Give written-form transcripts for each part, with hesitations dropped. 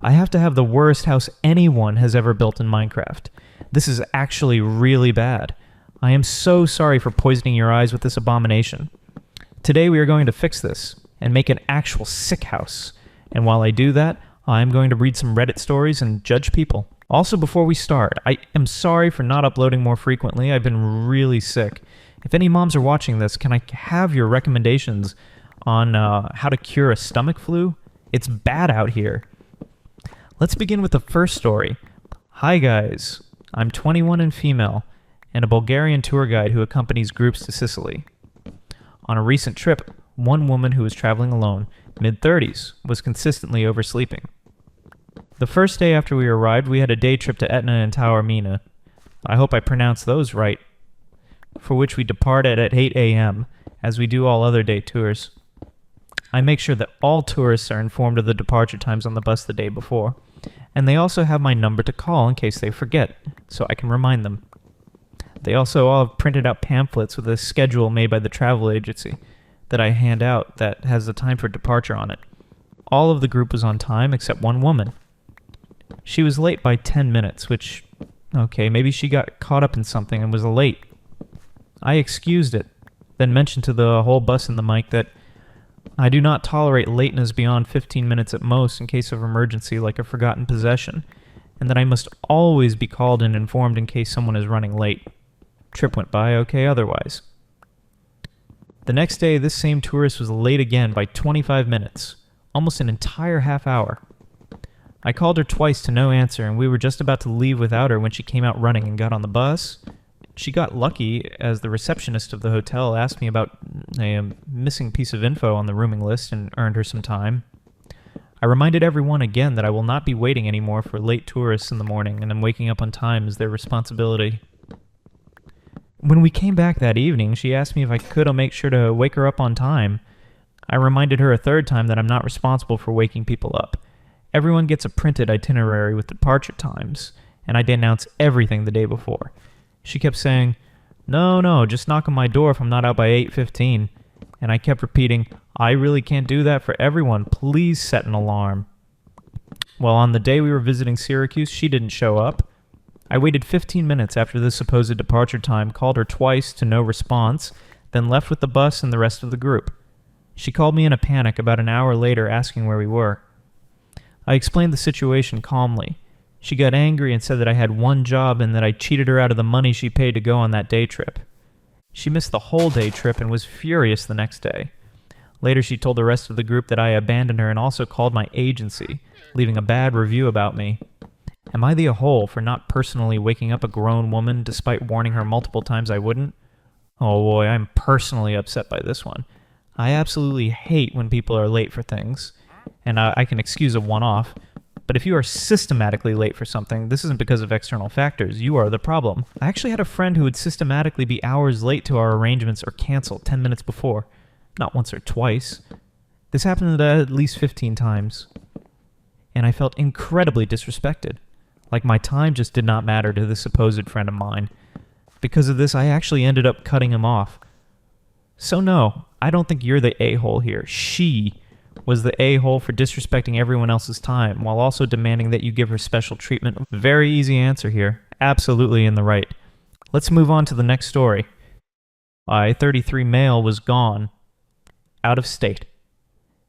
I have to have the worst house anyone has ever built in Minecraft. This is actually really bad. I am so sorry for poisoning your eyes with this abomination. Today we are going to fix this and make an actual sick house. And while I do that, I'm going to read some Reddit stories and judge people. Also, before we start, I am sorry for not uploading more frequently. I've been really sick. If any moms are watching this, can I have your recommendations on how to cure a stomach flu? It's bad out here. Let's begin with the first story. Hi guys, I'm 21 and female, and a Bulgarian tour guide who accompanies groups to Sicily. On a recent trip, one woman who was traveling alone, mid-30s, was consistently oversleeping. The first day after we arrived, we had a day trip to Etna and Taormina. I hope I pronounced those right. For which we departed at 8 a.m., as we do all other day tours. I make sure that all tourists are informed of the departure times on the bus the day before, and they also have my number to call in case they forget, so I can remind them. They also all have printed out pamphlets with a schedule made by the travel agency that I hand out that has the time for departure on it. All of the group was on time except one woman. She was late by 10 minutes, which, okay, maybe she got caught up in something and was late. I excused it, then mentioned to the whole bus in the mic that I do not tolerate lateness beyond 15 minutes at most in case of emergency like a forgotten possession, and that I must always be called and informed in case someone is running late. Trip went by okay otherwise. The next day, this same tourist was late again by 25 minutes, almost an entire half hour. I called her twice to no answer, and we were just about to leave without her when she came out running and got on the bus. She got lucky, as the receptionist of the hotel asked me about a missing piece of info on the rooming list and earned her some time. I reminded everyone again that I will not be waiting anymore for late tourists in the morning, and I'm waking up on time is their responsibility. When we came back that evening, she asked me if I could make sure to wake her up on time. I reminded her a third time that I'm not responsible for waking people up. Everyone gets a printed itinerary with departure times, and I denounce everything the day before. She kept saying, No, just knock on my door if I'm not out by 8:15. And I kept repeating, I really can't do that for everyone. Please set an alarm. Well, on the day we were visiting Syracuse, she didn't show up. I waited 15 minutes after the supposed departure time, called her twice to no response, then left with the bus and the rest of the group. She called me in a panic about an hour later asking where we were. I explained the situation calmly. She got angry and said that I had one job and that I cheated her out of the money she paid to go on that day trip. She missed the whole day trip and was furious the next day. Later she told the rest of the group that I abandoned her and also called my agency, leaving a bad review about me. Am I the a-hole for not personally waking up a grown woman despite warning her multiple times I wouldn't? Oh boy, I'm personally upset by this one. I absolutely hate when people are late for things, and I can excuse a one-off. But if you are systematically late for something, this isn't because of external factors. You are the problem. I actually had a friend who would systematically be hours late to our arrangements or cancel 10 minutes before. Not once or twice. This happened at least 15 times. And I felt incredibly disrespected. Like my time just did not matter to this supposed friend of mine. Because of this, I actually ended up cutting him off. So no, I don't think you're the a-hole here. She was the a-hole for disrespecting everyone else's time, while also demanding that you give her special treatment. Very easy answer here. Absolutely in the right. Let's move on to the next story. I, 33 male, was gone. Out of state.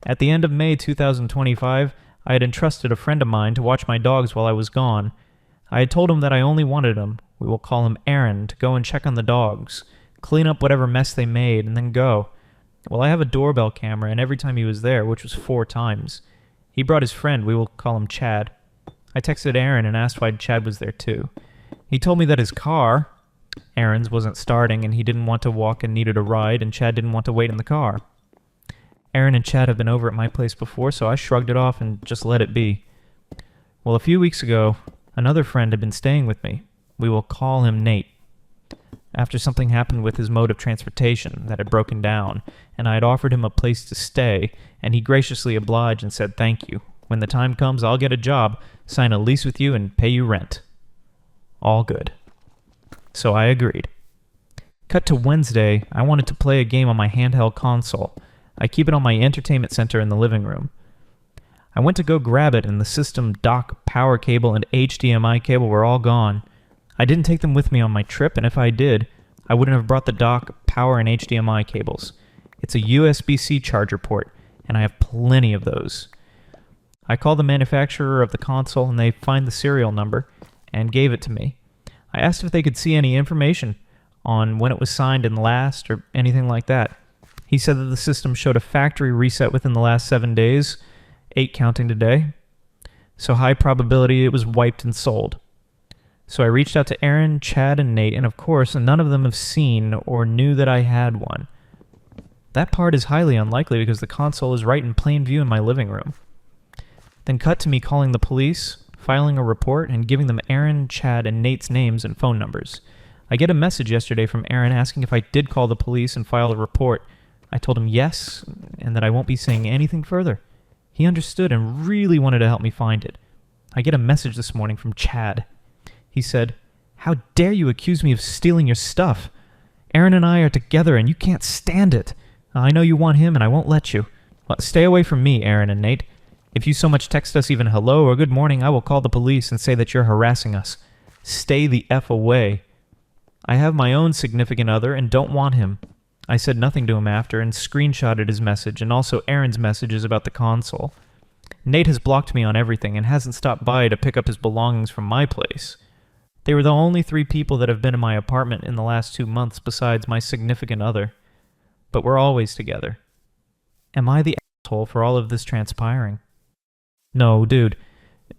At the end of May 2025, I had entrusted a friend of mine to watch my dogs while I was gone. I had told him that I only wanted him, we will call him Aaron, to go and check on the dogs, clean up whatever mess they made, and then go. Well, I have a doorbell camera, and every time he was there, which was 4 times, he brought his friend, we will call him Chad. I texted Aaron and asked why Chad was there too. He told me that his car, Aaron's, wasn't starting, and he didn't want to walk and needed a ride, and Chad didn't want to wait in the car. Aaron and Chad have been over at my place before, so I shrugged it off and just let it be. Well, a few weeks ago, another friend had been staying with me. We will call him Nate. After something happened with his mode of transportation that had broken down, and I had offered him a place to stay, and he graciously obliged and said thank you. When the time comes, I'll get a job, sign a lease with you, and pay you rent. All good. So I agreed. Cut to Wednesday, I wanted to play a game on my handheld console. I keep it on my entertainment center in the living room. I went to go grab it, and the system dock, power cable, and HDMI cable were all gone. I didn't take them with me on my trip, and if I did, I wouldn't have brought the dock, power, and HDMI cables. It's a USB-C charger port, and I have plenty of those. I called the manufacturer of the console, and they find the serial number and gave it to me. I asked if they could see any information on when it was signed and last or anything like that. He said that the system showed a factory reset within the last 7 days, 8 counting today. So high probability it was wiped and sold. So I reached out to Aaron, Chad, and Nate, and of course, none of them have seen or knew that I had one. That part is highly unlikely because the console is right in plain view in my living room. Then cut to me calling the police, filing a report, and giving them Aaron, Chad, and Nate's names and phone numbers. I get a message yesterday from Aaron asking if I did call the police and file a report. I told him yes, and that I won't be saying anything further. He understood and really wanted to help me find it. I get a message this morning from Chad. He said, "How dare you accuse me of stealing your stuff? Aaron and I are together and you can't stand it. I know you want him and I won't let you. Well, stay away from me, Aaron and Nate. If you so much text us even hello or good morning, I will call the police and say that you're harassing us. Stay the F away. I have my own significant other and don't want him." I said nothing to him after and screenshotted his message and also Aaron's messages about the console. Nate has blocked me on everything and hasn't stopped by to pick up his belongings from my place. They were the only 3 people that have been in my apartment in the last 2 months besides my significant other. But we're always together. Am I the asshole for all of this transpiring? No, dude.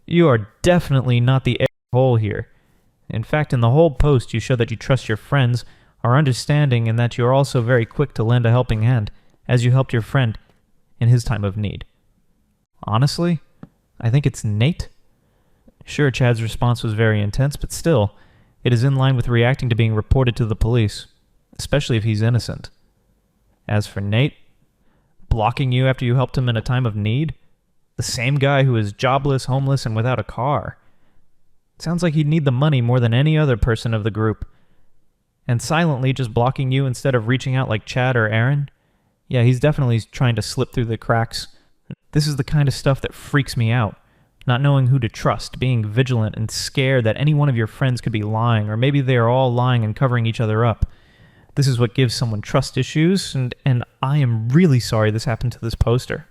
You are definitely not the asshole here. In fact, in the whole post, you show that you trust your friends, are understanding, and that you are also very quick to lend a helping hand, as you helped your friend in his time of need. Honestly, I think it's Nate. Sure, Chad's response was very intense, but still, it is in line with reacting to being reported to the police, especially if he's innocent. As for Nate, blocking you after you helped him in a time of need? The same guy who is jobless, homeless, and without a car. Sounds like he'd need the money more than any other person of the group. And silently just blocking you instead of reaching out like Chad or Aaron? Yeah, he's definitely trying to slip through the cracks. This is the kind of stuff that freaks me out. Not knowing who to trust, being vigilant and scared that any one of your friends could be lying, or maybe they are all lying and covering each other up. This is what gives someone trust issues, and I am really sorry this happened to this poster.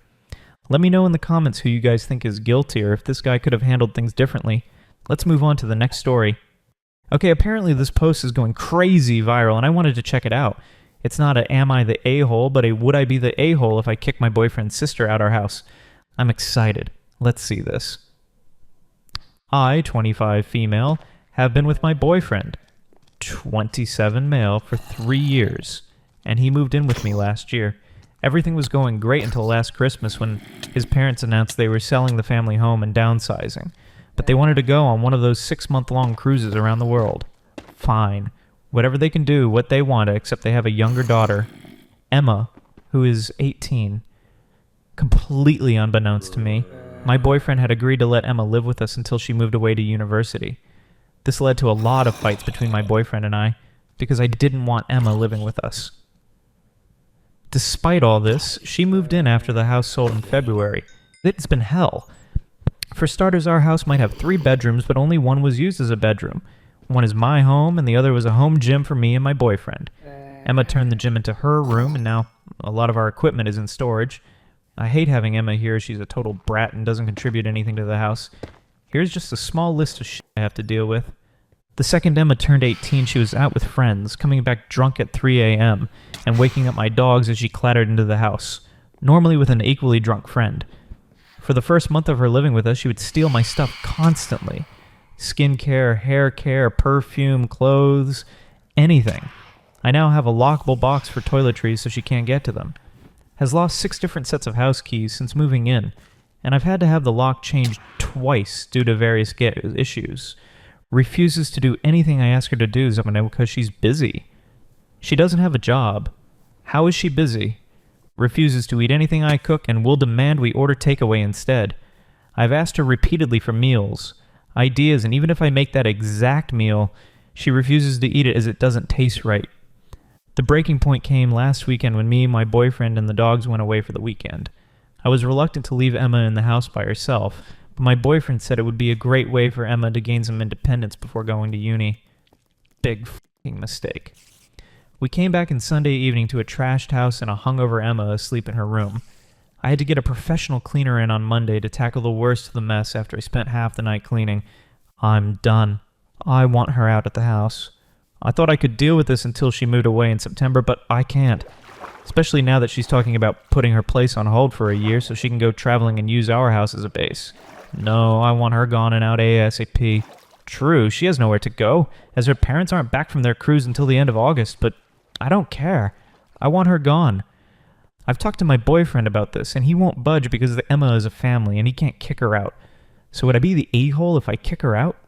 Let me know in the comments who you guys think is guilty, or if this guy could have handled things differently. Let's move on to the next story. Okay, apparently this post is going crazy viral, and I wanted to check it out. It's not a am I the a-hole, but a would I be the a-hole if I kick my boyfriend's sister out our house. I'm excited. Let's see this. I, 25 female, have been with my boyfriend, 27 male, for 3 years, and he moved in with me last year. Everything was going great until last Christmas when his parents announced they were selling the family home and downsizing, but they wanted to go on one of those 6-month-long cruises around the world. Fine. Whatever they can do, what they want, except they have a younger daughter, Emma, who is 18. Completely unbeknownst to me, my boyfriend had agreed to let Emma live with us until she moved away to university. This led to a lot of fights between my boyfriend and I, because I didn't want Emma living with us. Despite all this, she moved in after the house sold in February. It's been hell. For starters, our house might have 3 bedrooms, but only one was used as a bedroom. One is my home, and the other was a home gym for me and my boyfriend. Emma turned the gym into her room, and now a lot of our equipment is in storage. I hate having Emma here. She's a total brat and doesn't contribute anything to the house. Here's just a small list of shit I have to deal with. The second Emma turned 18, she was out with friends, coming back drunk at 3 a.m., and waking up my dogs as she clattered into the house, normally with an equally drunk friend. For the first month of her living with us, she would steal my stuff constantly. Skincare, hair care, perfume, clothes, anything. I now have a lockable box for toiletries so she can't get to them. Has lost 6 different sets of house keys since moving in, and I've had to have the lock changed twice due to various issues. Refuses to do anything I ask her to do because she's busy. She doesn't have a job. How is she busy? Refuses to eat anything I cook and will demand we order takeaway instead. I've asked her repeatedly for meals, ideas, and even if I make that exact meal, she refuses to eat it as it doesn't taste right. The breaking point came last weekend when me, my boyfriend, and the dogs went away for the weekend. I was reluctant to leave Emma in the house by herself, but my boyfriend said it would be a great way for Emma to gain some independence before going to uni. Big f***ing mistake. We came back on Sunday evening to a trashed house and a hungover Emma asleep in her room. I had to get a professional cleaner in on Monday to tackle the worst of the mess after I spent half the night cleaning. I'm done. I want her out at the house. I thought I could deal with this until she moved away in September, but I can't. Especially now that she's talking about putting her place on hold for a year so she can go traveling and use our house as a base. No, I want her gone and out ASAP. True, she has nowhere to go, as her parents aren't back from their cruise until the end of August, but I don't care. I want her gone. I've talked to my boyfriend about this, and he won't budge because Emma is a family, and he can't kick her out. So would I be the a-hole if I kick her out?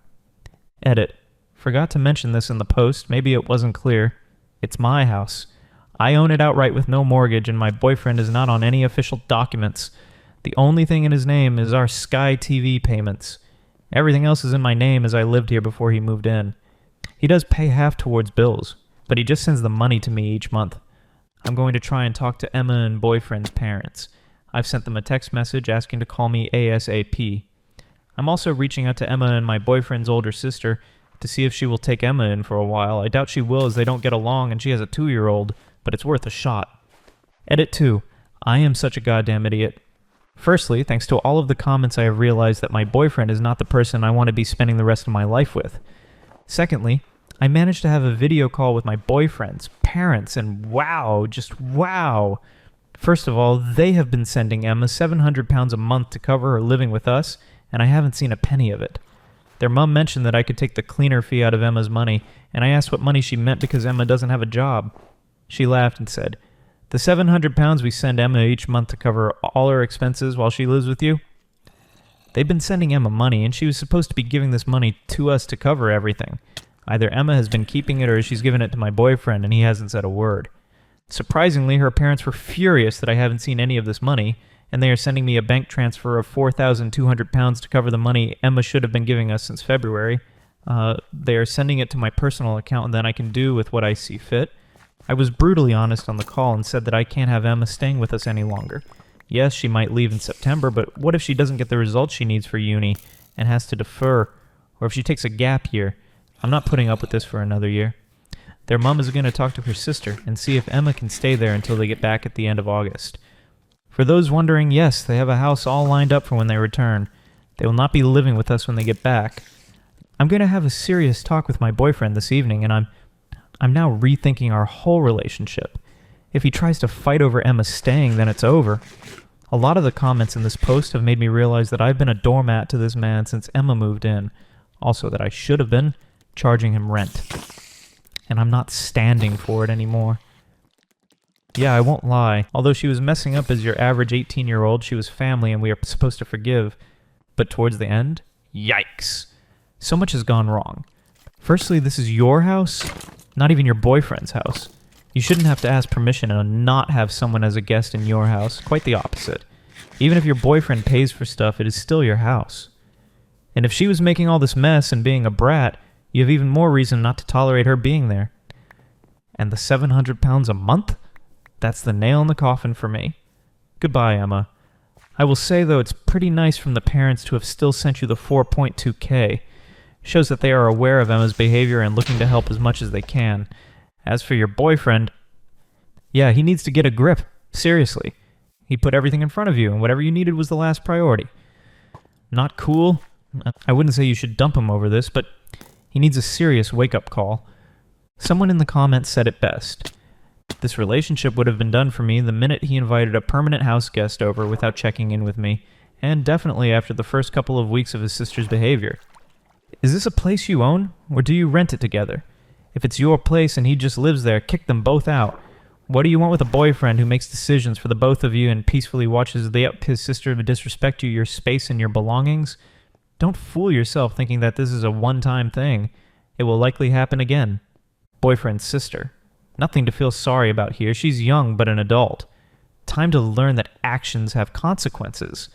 Edit. Forgot to mention this in the post. Maybe it wasn't clear. It's my house. I own it outright with no mortgage, and my boyfriend is not on any official documents. The only thing in his name is our Sky TV payments. Everything else is in my name as I lived here before he moved in. He does pay half towards bills, but he just sends the money to me each month. I'm going to try and talk to Emma and boyfriend's parents. I've sent them a text message asking to call me ASAP. I'm also reaching out to Emma and my boyfriend's older sister to see if she will take Emma in for a while. I doubt she will as they don't get along and she has a 2-year-old, but it's worth a shot. Edit 2. I am such a goddamn idiot. Firstly, thanks to all of the comments I have realized that my boyfriend is not the person I want to be spending the rest of my life with. Secondly, I managed to have a video call with my boyfriend's parents, and wow, just wow. First of all, they have been sending Emma £700 a month to cover her living with us, and I haven't seen a penny of it. Their mom mentioned that I could take the cleaner fee out of Emma's money, and I asked what money she meant because Emma doesn't have a job. She laughed and said, "The £700 we send Emma each month to cover all her expenses while she lives with you?" They've been sending Emma money, and she was supposed to be giving this money to us to cover everything. Either Emma has been keeping it or she's given it to my boyfriend, and he hasn't said a word. Surprisingly, her parents were furious that I haven't seen any of this money, and they are sending me a bank transfer of £4,200 to cover the money Emma should have been giving us since February. They are sending it to my personal account, and then I can do with what I see fit. I was brutally honest on the call and said that I can't have Emma staying with us any longer. Yes, she might leave in September, but what if she doesn't get the results she needs for uni and has to defer, or if she takes a gap year? I'm not putting up with this for another year. Their mom is going to talk to her sister and see if Emma can stay there until they get back at the end of August. For those wondering, yes, they have a house all lined up for when they return. They will not be living with us when they get back. I'm going to have a serious talk with my boyfriend this evening, and I'm now rethinking our whole relationship. If he tries to fight over Emma staying, then it's over. A lot of the comments in this post have made me realize that I've been a doormat to this man since Emma moved in. Also that I should have been charging him rent. And I'm not standing for it anymore. Yeah, I won't lie. Although she was messing up as your average 18-year-old, she was family and we are supposed to forgive. But towards the end, yikes. So much has gone wrong. Firstly, this is your house, not even your boyfriend's house. You shouldn't have to ask permission and not have someone as a guest in your house. Quite the opposite. Even if your boyfriend pays for stuff, it is still your house. And if she was making all this mess and being a brat, you have even more reason not to tolerate her being there. And the £700 a month? That's the nail in the coffin for me. Goodbye, Emma. I will say, though, it's pretty nice from the parents to have still sent you the 4.2K. Shows that they are aware of Emma's behavior and looking to help as much as they can. As for your boyfriend, yeah, he needs to get a grip. Seriously. He put everything in front of you, and whatever you needed was the last priority. Not cool. I wouldn't say you should dump him over this, but he needs a serious wake-up call. Someone in the comments said it best. This relationship would have been done for me the minute he invited a permanent house guest over without checking in with me, and definitely after the first couple of weeks of his sister's behavior. Is this a place you own, or do you rent it together? If it's your place and he just lives there, kick them both out. What do you want with a boyfriend who makes decisions for the both of you and peacefully watches his sister disrespect you, your space, and your belongings? Don't fool yourself thinking that this is a one-time thing. It will likely happen again. Boyfriend's sister. Nothing to feel sorry about here. She's young but an adult. Time to learn that actions have consequences.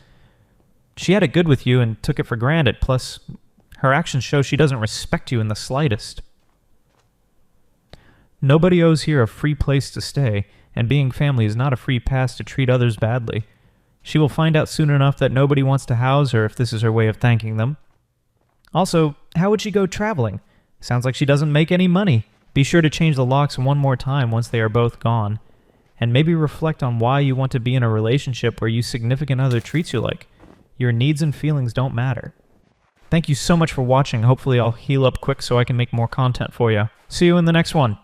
She had it good with you and took it for granted, plus her actions show she doesn't respect you in the slightest. Nobody owes here a free place to stay, and being family is not a free pass to treat others badly. She will find out soon enough that nobody wants to house her if this is her way of thanking them. Also, how would she go traveling? Sounds like she doesn't make any money. Be sure to change the locks one more time once they are both gone. And maybe reflect on why you want to be in a relationship where your significant other treats you like. Your needs and feelings don't matter. Thank you so much for watching. Hopefully I'll heal up quick so I can make more content for you. See you in the next one.